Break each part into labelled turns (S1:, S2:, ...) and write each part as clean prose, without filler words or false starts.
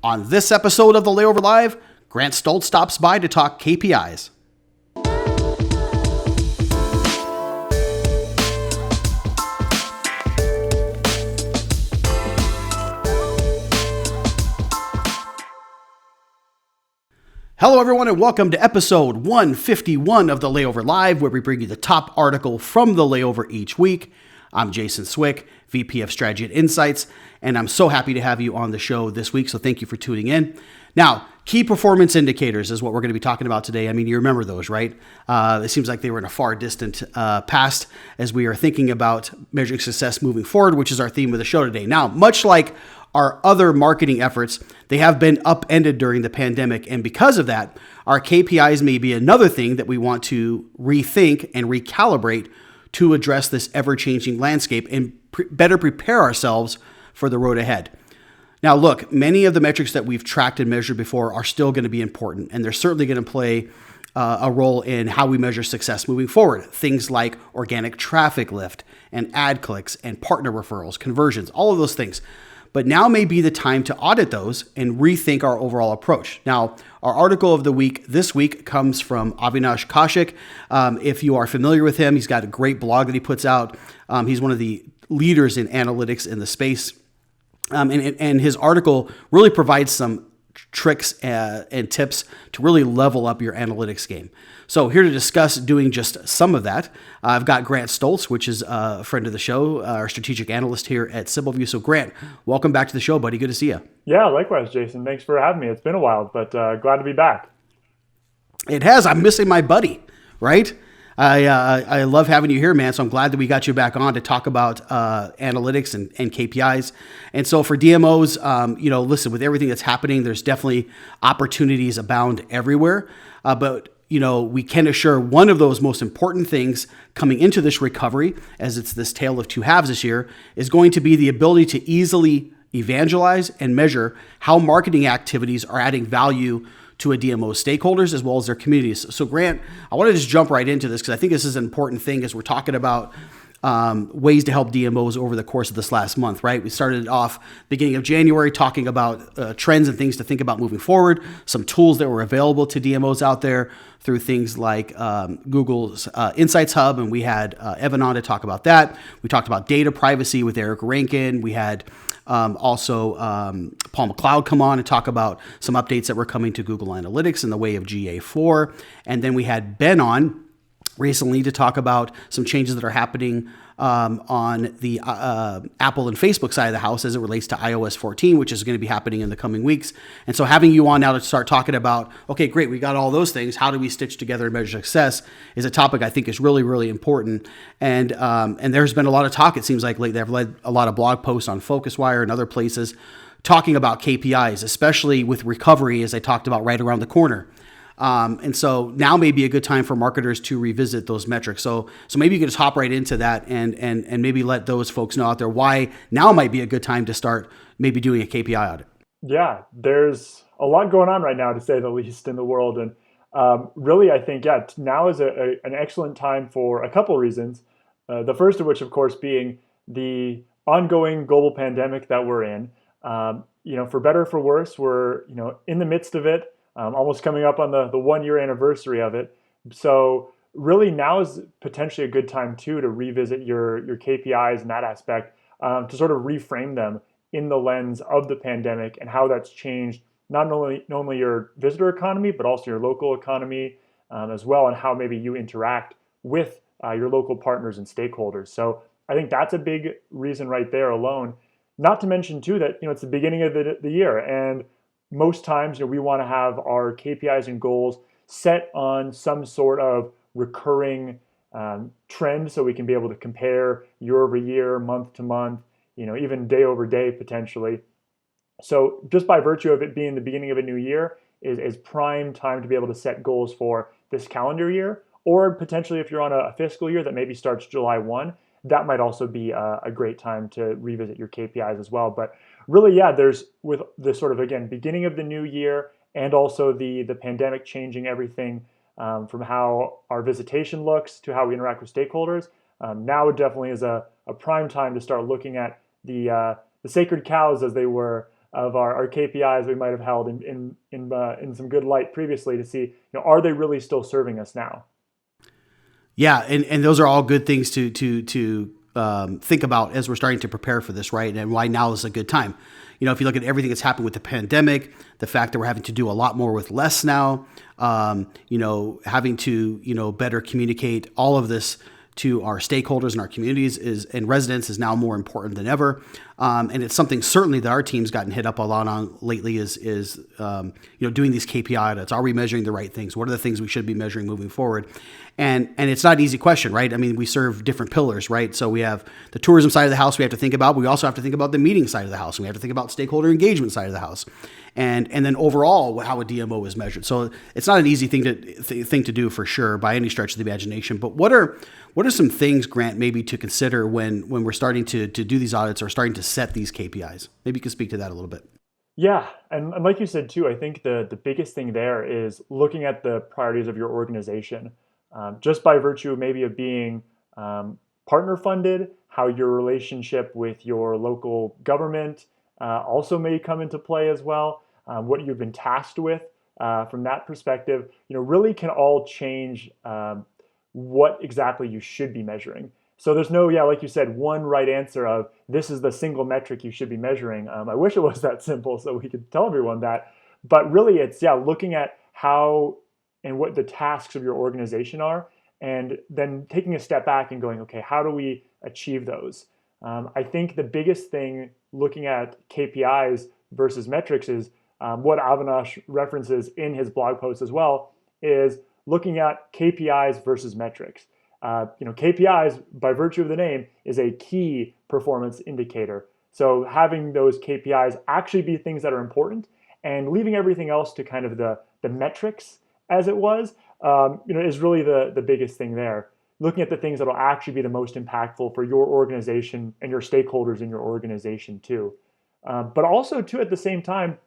S1: On this episode of the Layover Live, Grant Stoltz stops by to talk KPIs. Hello, everyone, and welcome to episode 151 of the Layover Live, where we bring you the top article from the Layover each week. I'm Jason Swick, VP of Strategy at Insights, and I'm so happy to have you on the show this week, so thank you for tuning in. Now, key performance indicators is what we're going to be talking about today. I mean, you remember those, right? It seems like they were in a far distant past as we are thinking about measuring success moving forward, which is our theme of the show today. Now, much like our other marketing efforts, they have been upended during the pandemic. And because of that, our KPIs may be another thing that we want to rethink and recalibrate to address this ever-changing landscape and better prepare ourselves for the road ahead. Now, look, many of the metrics that we've tracked and measured before are still going to be important, and they're certainly going to play a role in how we measure success moving forward. Things like organic traffic lift and ad clicks and partner referrals, conversions, all of those things. But now may be the time to audit those and rethink our overall approach. Now, our article of the week this week comes from Avinash Kaushik. If you are familiar with him, he's got a great blog that he puts out. He's one of the leaders in analytics in the space. And his article really provides some tricks and tips to really level up your analytics game. So here to discuss doing just some of that, I've got Grant Stoltz, which is a friend of the show, our strategic analyst here at Simpleview. So Grant, welcome back to the show, buddy. Good to see you.
S2: Yeah, likewise, Jason. Thanks for having me. It's been a while, but glad to be back.
S1: It has. I'm missing my buddy, right? I love having you here, man. So I'm glad that we got you back on to talk about analytics and KPIs. And so for DMOs, listen, with everything that's happening, there's definitely opportunities abound everywhere. But we can assure one of those most important things coming into this recovery, as it's this tale of two halves this year, is going to be the ability to easily evangelize and measure how marketing activities are adding value to a DMO's stakeholders as well as their communities. So Grant, I want to just jump right into this because I think this is an important thing as we're talking about ways to help DMOs over the course of this last month, right? We started off beginning of January talking about trends and things to think about moving forward, some tools that were available to DMOs out there through things like Google's Insights Hub, and we had Evan on to talk about that. We talked about data privacy with Eric Rankin. We had also Paul McLeod come on and talk about some updates that were coming to Google Analytics in the way of GA4. And then we had Ben on recently to talk about some changes that are happening on the Apple and Facebook side of the house as it relates to iOS 14, which is going to be happening in the coming weeks. And so having you on now to start talking about, okay, great, we got all those things. How do we stitch together and measure success is a topic I think is really, really important. And there's been a lot of talk, it seems like lately. They've led a lot of blog posts on FocusWire and other places talking about KPIs, especially with recovery, as I talked about, right around the corner. And so now may be a good time for marketers to revisit those metrics. So maybe you can just hop right into that and maybe let those folks know out there why now might be a good time to start maybe doing a KPI audit.
S2: Yeah, there's a lot going on right now, to say the least, in the world. And really, I think, now is an excellent time for a couple reasons. The first of which, of course, being the ongoing global pandemic that we're in. For better or for worse, we're in the midst of it. Almost coming up on the 1 year anniversary of it. So really now is potentially a good time too to revisit your KPIs in that aspect, to sort of reframe them in the lens of the pandemic and how that's changed not only your visitor economy, but also your local economy as well, and how maybe you interact with your local partners and stakeholders. So I think that's a big reason right there alone. Not to mention too that it's the beginning of the year, and most times, we want to have our KPIs and goals set on some sort of recurring trend, so we can be able to compare year over year, month to month, even day over day potentially. So just by virtue of it being the beginning of a new year is prime time to be able to set goals for this calendar year, or potentially if you're on a fiscal year that maybe starts July 1, that might also be a great time to revisit your KPIs as well. But really, there's, with the sort of, again, beginning of the new year and also the pandemic changing everything from how our visitation looks to how we interact with stakeholders, now it definitely is a prime time to start looking at the sacred cows, as they were, of our KPIs we might have held in some good light previously to see, are they really still serving us now?
S1: Yeah, and those are all good things to think about as we're starting to prepare for this, right? And why now is a good time. If you look at everything that's happened with the pandemic, the fact that we're having to do a lot more with less now, having to better communicate all of this to our stakeholders and our communities and residents is now more important than ever. And it's something certainly that our team's gotten hit up a lot on lately is doing these KPI audits. Are we measuring the right things? What are the things we should be measuring moving forward? And it's not an easy question, right? I mean, we serve different pillars, right? So we have the tourism side of the house we have to think about. We also have to think about the meeting side of the house. And we have to think about stakeholder engagement side of the house. And then overall, how a DMO is measured. So it's not an easy thing to do for sure by any stretch of the imagination. But what are some things, Grant, maybe to consider when we're starting to do these audits or starting to set these KPIs? Maybe you can speak to that a little bit.
S2: Yeah, and like you said too, I think the biggest thing there is looking at the priorities of your organization. Just by virtue maybe of being partner funded, how your relationship with your local government also may come into play as well. What you've been tasked with from that perspective, really can all change what exactly you should be measuring. So there's no, like you said, one right answer of this is the single metric you should be measuring. I wish it was that simple so we could tell everyone that. But really it's, looking at how and what the tasks of your organization are, and then taking a step back and going, okay, how do we achieve those? I think the biggest thing looking at KPIs versus metrics is what Avinash references in his blog post as well, is looking at KPIs versus metrics. KPIs, by virtue of the name, is a key performance indicator. So having those KPIs actually be things that are important and leaving everything else to kind of the metrics as it was, is really the biggest thing there. Looking at the things that will actually be the most impactful for your organization and your stakeholders in your organization too. But also too, at the same time,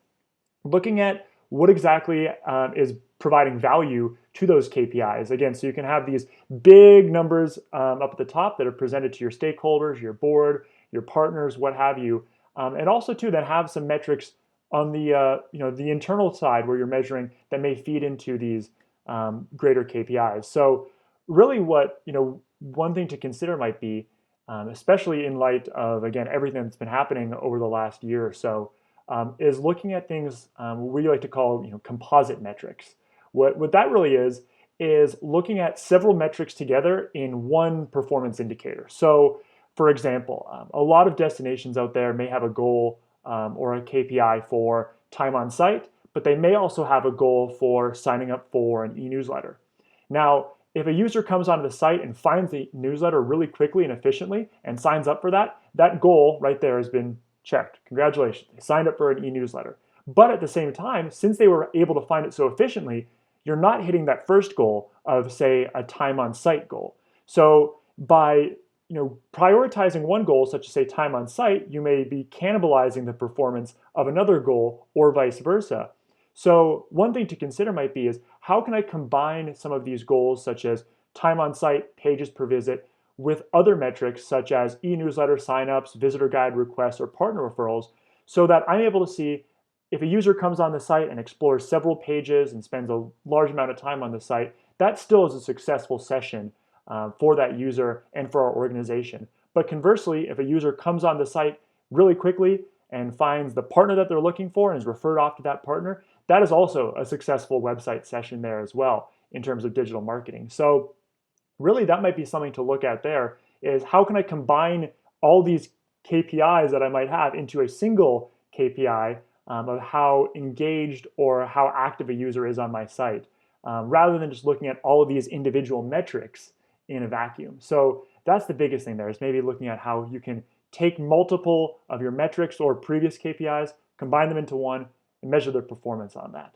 S2: looking at what exactly is providing value to those KPIs. Again, so you can have these big numbers up at the top that are presented to your stakeholders, your board, your partners, what have you. And also too, then have some metrics on the internal side where you're measuring that may feed into these greater KPIs. So really what, one thing to consider might be, especially in light of, again, everything that's been happening over the last year or so, is looking at things we like to call composite metrics. What that really is looking at several metrics together in one performance indicator. So for example, a lot of destinations out there may have a goal or a KPI for time on site, but they may also have a goal for signing up for an e-newsletter. Now, if a user comes onto the site and finds the newsletter really quickly and efficiently and signs up for that goal right there has been checked. Congratulations, they signed up for an e-newsletter. But at the same time, since they were able to find it so efficiently, you're not hitting that first goal of, say, a time on site goal. So by prioritizing one goal, such as say time on site, you may be cannibalizing the performance of another goal or vice versa. So one thing to consider might be is how can I combine some of these goals such as time on site, pages per visit, with other metrics such as e-newsletter signups, visitor guide requests, or partner referrals, so that I'm able to see if a user comes on the site and explores several pages and spends a large amount of time on the site, that still is a successful session for that user and for our organization. But conversely, if a user comes on the site really quickly and finds the partner that they're looking for and is referred off to that partner, that is also a successful website session there as well in terms of digital marketing. So really that might be something to look at there, is how can I combine all these KPIs that I might have into a single KPI of how engaged or how active a user is on my site, rather than just looking at all of these individual metrics in a vacuum. So that's the biggest thing there, is maybe looking at how you can take multiple of your metrics or previous KPIs, combine them into one, and measure their performance on that.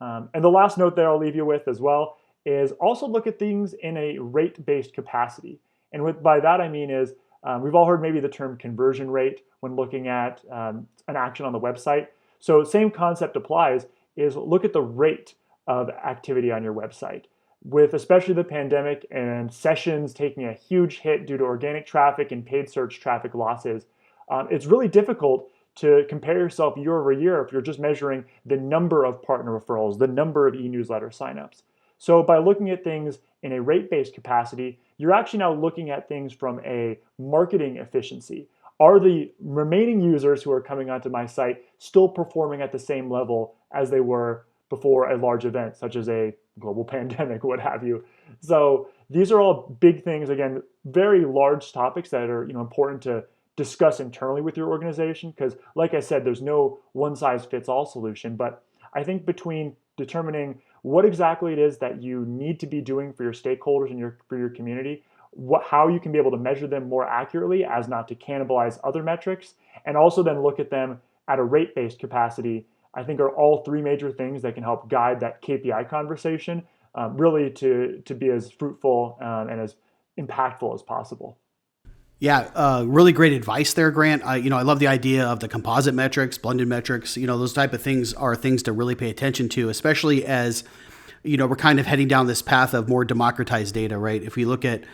S2: And the last note there I'll leave you with as well is also look at things in a rate-based capacity. And by that I mean is, we've all heard maybe the term conversion rate when looking at an action on the website. So same concept applies, is look at the rate of activity on your website. With especially the pandemic and sessions taking a huge hit due to organic traffic and paid search traffic losses, it's really difficult to compare yourself year over year if you're just measuring the number of partner referrals, the number of e-newsletter signups. So by looking at things in a rate-based capacity, you're actually now looking at things from a marketing efficiency. Are the remaining users who are coming onto my site still performing at the same level as they were before a large event, such as a global pandemic, what have you? So these are all big things, again, very large topics that are important to discuss internally with your organization, because like I said, there's no one size fits all solution. But I think between determining what exactly it is that you need to be doing for your stakeholders and for your community, how you can be able to measure them more accurately as not to cannibalize other metrics, and also then look at them at a rate-based capacity, I think are all three major things that can help guide that KPI conversation really to be as fruitful and as impactful as possible.
S1: Yeah, really great advice there, Grant. I love the idea of the composite metrics, blended metrics. Those type of things are things to really pay attention to, especially as we're kind of heading down this path of more democratized data, right? If we look at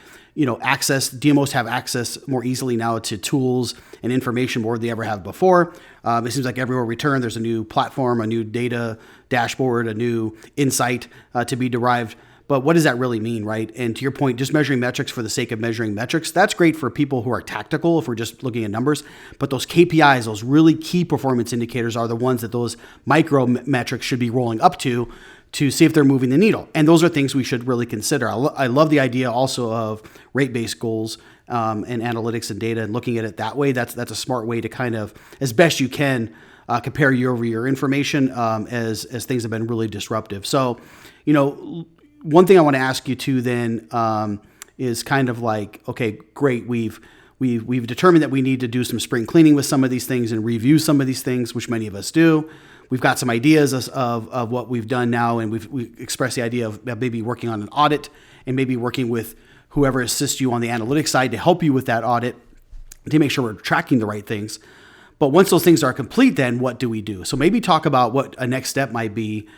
S1: access, DMOs have access more easily now to tools and information more than they ever have before. It seems like everywhere we turn, there's a new platform, a new data dashboard, a new insight to be derived. But what does that really mean, right? And to your point, just measuring metrics for the sake of measuring metrics, that's great for people who are tactical if we're just looking at numbers. But those KPIs, those really key performance indicators, are the ones that those micro metrics should be rolling up to see if they're moving the needle. And those are things we should really consider. I love the idea also of rate-based goals and analytics and data, and looking at it that way. That's a smart way to kind of, as best you can, compare year-over-year information as things have been really disruptive. So, one thing I want to ask you too then is kind of like, okay, great, we've determined that we need to do some spring cleaning with some of these things and review some of these things, which many of us do. We've got some ideas of what we've done now, and we've expressed the idea of maybe working on an audit and maybe working with whoever assists you on the analytics side to help you with that audit to make sure we're tracking the right things. But once those things are complete, then what do we do? So maybe talk about what a next step might be.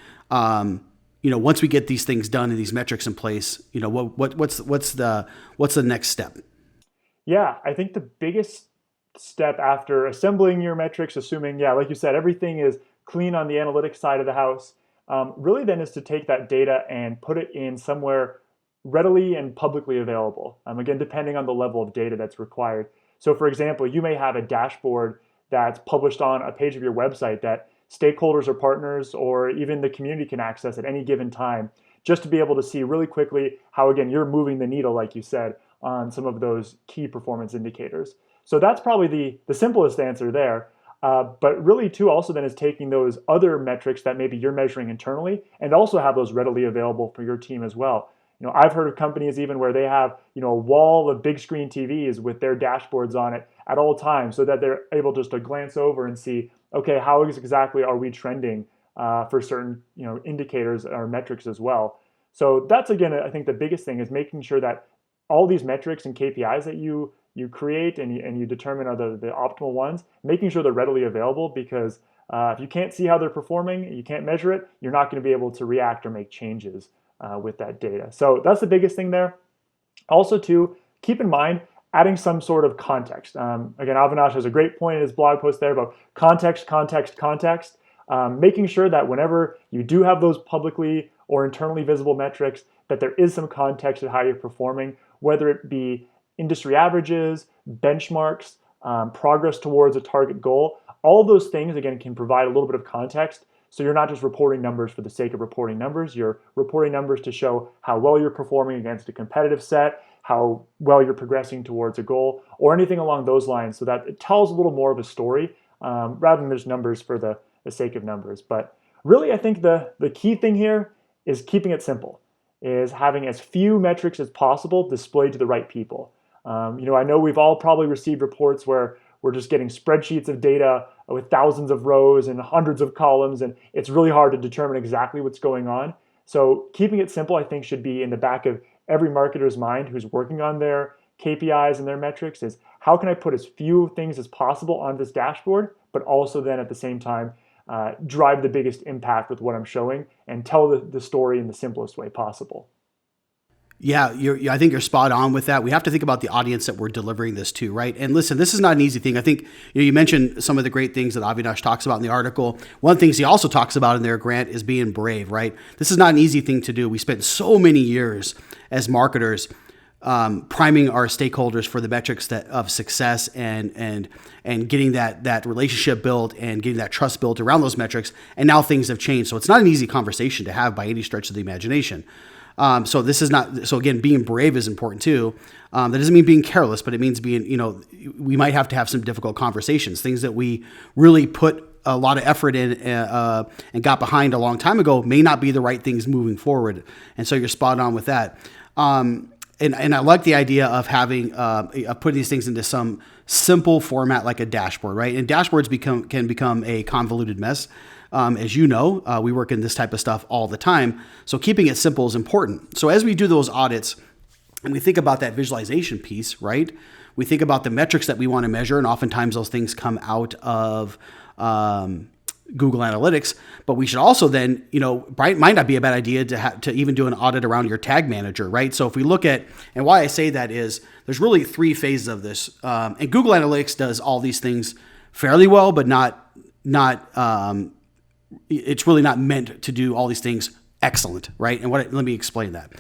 S1: Once we get these things done and these metrics in place, what's the next step?
S2: Yeah, I think the biggest step after assembling your metrics, assuming, like you said, everything is clean on the analytics side of the house, really then is to take that data and put it in somewhere readily and publicly available. Again, depending on the level of data that's required. So for example, you may have a dashboard that's published on a page of your website that stakeholders or partners or even the community can access at any given time, just to be able to see really quickly how, again, you're moving the needle, like you said, on some of those key performance indicators. So that's probably the simplest answer there. But really, too, also then is taking those other metrics that maybe you're measuring internally and also have those readily available for your team as well. I've heard of companies even where they have, a wall of big screen TVs with their dashboards on it at all times, so that they're able just to glance over and see, okay, how exactly are we trending for certain, indicators or metrics as well. So that's, again, I think the biggest thing is making sure that all these metrics and KPIs that you create and you determine are the optimal ones, making sure they're readily available, because if you can't see how they're performing, you can't measure it, you're not going to be able to react or make changes with that data. So that's the biggest thing there. Also, too, keep in mind adding some sort of context. Again, Avinash has a great point in his blog post there about context, making sure that whenever you do have those publicly or internally visible metrics, that there is some context of how you're performing, whether it be industry averages, benchmarks, progress towards a target goal. All of those things, again, can provide a little bit of context. So you're not just reporting numbers for the sake of reporting numbers. You're reporting numbers to show how well you're performing against a competitive set, how well you're progressing towards a goal, or anything along those lines, so that it tells a little more of a story rather than just numbers for the sake of numbers. But really, I think the key thing here is keeping it simple, is having as few metrics as possible displayed to the right people. I know we've all probably received reports where we're just getting spreadsheets of data with thousands of rows and hundreds of columns, and it's really hard to determine exactly what's going on. So keeping it simple, I think, should be in the back of every marketer's mind who's working on their KPIs and their metrics, is how can I put as few things as possible on this dashboard, but also then at the same time drive the biggest impact with what I'm showing and tell the story in the simplest way possible.
S1: Yeah, I think you're spot on with that. We have to think about the audience that we're delivering this to, right? And listen, this is not an easy thing. I think you mentioned some of the great things that Avinash talks about in the article. One of the things he also talks about in there, Grant, is being brave, right? This is not an easy thing to do. We spent so many years as marketers priming our stakeholders for the metrics of success and getting that relationship built and getting that trust built around those metrics. And now things have changed, so it's not an easy conversation to have by any stretch of the imagination. So this is not. So again, being brave is important too. That doesn't mean being careless, but it means being. We might have to have some difficult conversations, things that we really put a lot of effort in and got behind a long time ago may not be the right things moving forward. And so you're spot on with that. And I like the idea of having putting these things into some simple format like a dashboard, right? And dashboards can become a convoluted mess. As you know, we work in this type of stuff all the time. So keeping it simple is important. So as we do those audits and we think about that visualization piece, right? We think about the metrics that we want to measure. And oftentimes those things come out of Google Analytics, but we should also then, might not be a bad idea to even do an audit around your tag manager, right? So if we look at, and why I say that is there's really three phases of this. And Google Analytics does all these things fairly well, but not it's really not meant to do all these things excellent, right? And let me explain that.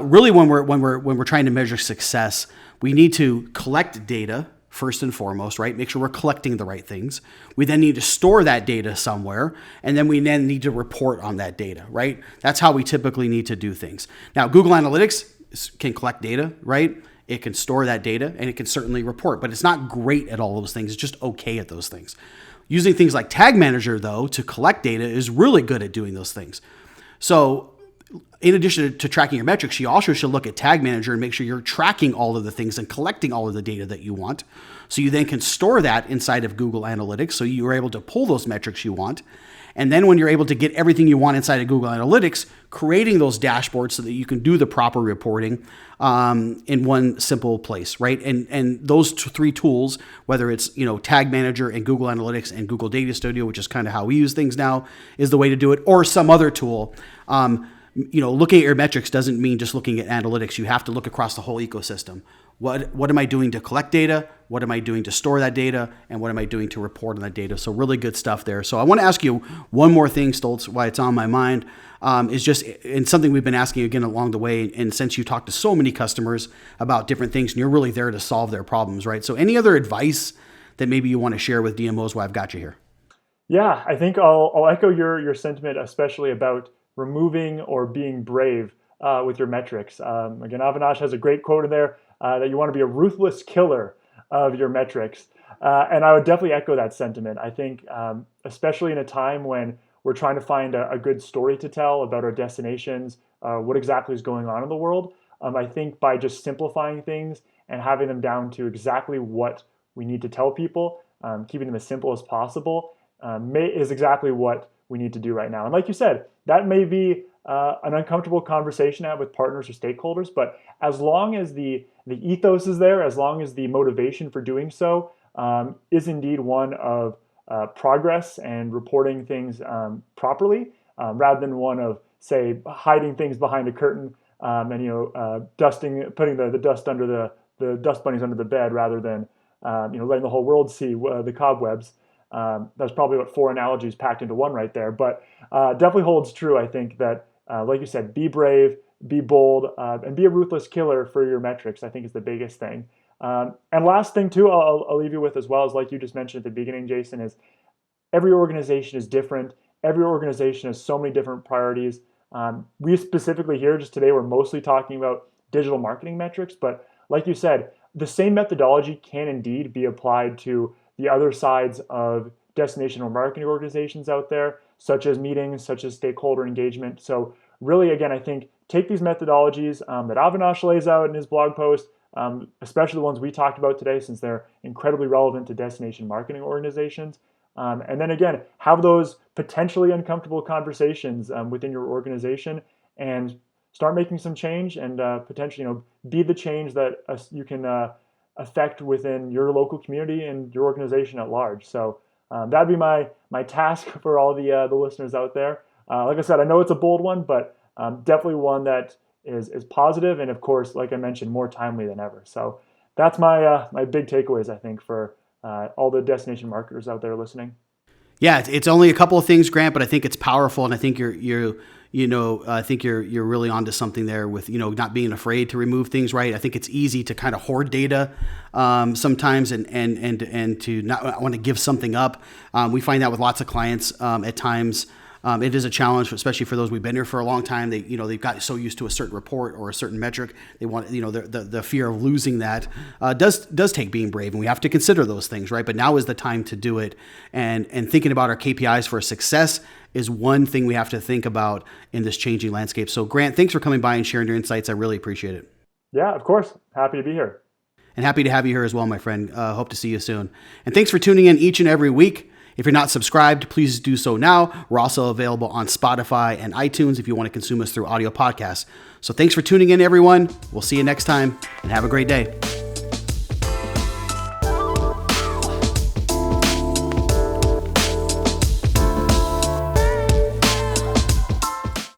S1: Really, when we're trying to measure success, we need to collect data first and foremost, right? Make sure we're collecting the right things. We then need to store that data somewhere, and then we need to report on that data, right? That's how we typically need to do things. Now, Google Analytics can collect data, right? It can store that data, and it can certainly report, but it's not great at all those things. It's just okay at those things. Using things like Tag Manager, though, to collect data is really good at doing those things. So in addition to tracking your metrics, you also should look at Tag Manager and make sure you're tracking all of the things and collecting all of the data that you want. So you then can store that inside of Google Analytics so you're able to pull those metrics you want. And then when you're able to get everything you want inside of Google Analytics, creating those dashboards so that you can do the proper reporting in one simple place, right? And those three tools, whether it's Tag Manager and Google Analytics and Google Data Studio, which is kind of how we use things now, is the way to do it, or some other tool. Looking at your metrics doesn't mean just looking at analytics. You have to look across the whole ecosystem. What am I doing to collect data? What am I doing to store that data? And what am I doing to report on that data? So really good stuff there. So I want to ask you one more thing, Stoltz, why it's on my mind, is just and something we've been asking again along the way. And since you talk to so many customers about different things and you're really there to solve their problems, right? So any other advice that maybe you want to share with DMOs while I've got you here?
S2: Yeah, I think I'll echo your sentiment, especially about removing or being brave with your metrics. Again, Avinash has a great quote in there that you want to be a ruthless killer of your metrics. And I would definitely echo that sentiment. I think, especially in a time when we're trying to find a good story to tell about our destinations, what exactly is going on in the world, I think by just simplifying things and having them down to exactly what we need to tell people, keeping them as simple as possible, is exactly what we need to do right now. And like you said, that may be an uncomfortable conversation to have with partners or stakeholders, but as long as the ethos is there, as long as the motivation for doing so is indeed one of progress and reporting things properly, rather than one of, say, hiding things behind a curtain and putting the dust under the dust bunnies under the bed, rather than letting the whole world see the cobwebs. That's probably what four analogies packed into one right there, but definitely holds true. I think that, like you said, be brave, be bold, and be a ruthless killer for your metrics, I think is the biggest thing. And last thing too, I'll leave you with as well, is like you just mentioned at the beginning, Jason, is every organization is different. Every organization has so many different priorities. We specifically here just today, we're mostly talking about digital marketing metrics, but like you said, the same methodology can indeed be applied to the other sides of destination or marketing organizations out there, such as meetings, such as stakeholder engagement. So really, again, I think take these methodologies that Avinash lays out in his blog post, especially the ones we talked about today, since they're incredibly relevant to destination marketing organizations. And then again, have those potentially uncomfortable conversations within your organization and start making some change and potentially, be the change that you can affect within your local community and your organization at large. So that'd be my task for all the listeners out there. Like I said, I know it's a bold one, but definitely one that is positive, and of course, like I mentioned, more timely than ever. So that's my big takeaways, I think, for all the destination marketers out there listening.
S1: Yeah, it's only a couple of things, Grant, but I think it's powerful, and I think I think you're really onto something there with not being afraid to remove things. Right, I think it's easy to kind of hoard data sometimes, and to not want to give something up. We find that with lots of clients at times. It is a challenge, especially for those we've been here for a long time. They've got so used to a certain report or a certain metric. They want, the fear of losing that does take being brave, and we have to consider those things, right? But now is the time to do it, and thinking about our KPIs for success is one thing we have to think about in this changing landscape. So, Grant, thanks for coming by and sharing your insights. I really appreciate it.
S2: Yeah, of course. Happy to be here.
S1: And happy to have you here as well, my friend. Hope to see you soon. And thanks for tuning in each and every week. If you're not subscribed, please do so now. We're also available on Spotify and iTunes if you want to consume us through audio podcasts. So thanks for tuning in, everyone. We'll see you next time, and have a great day.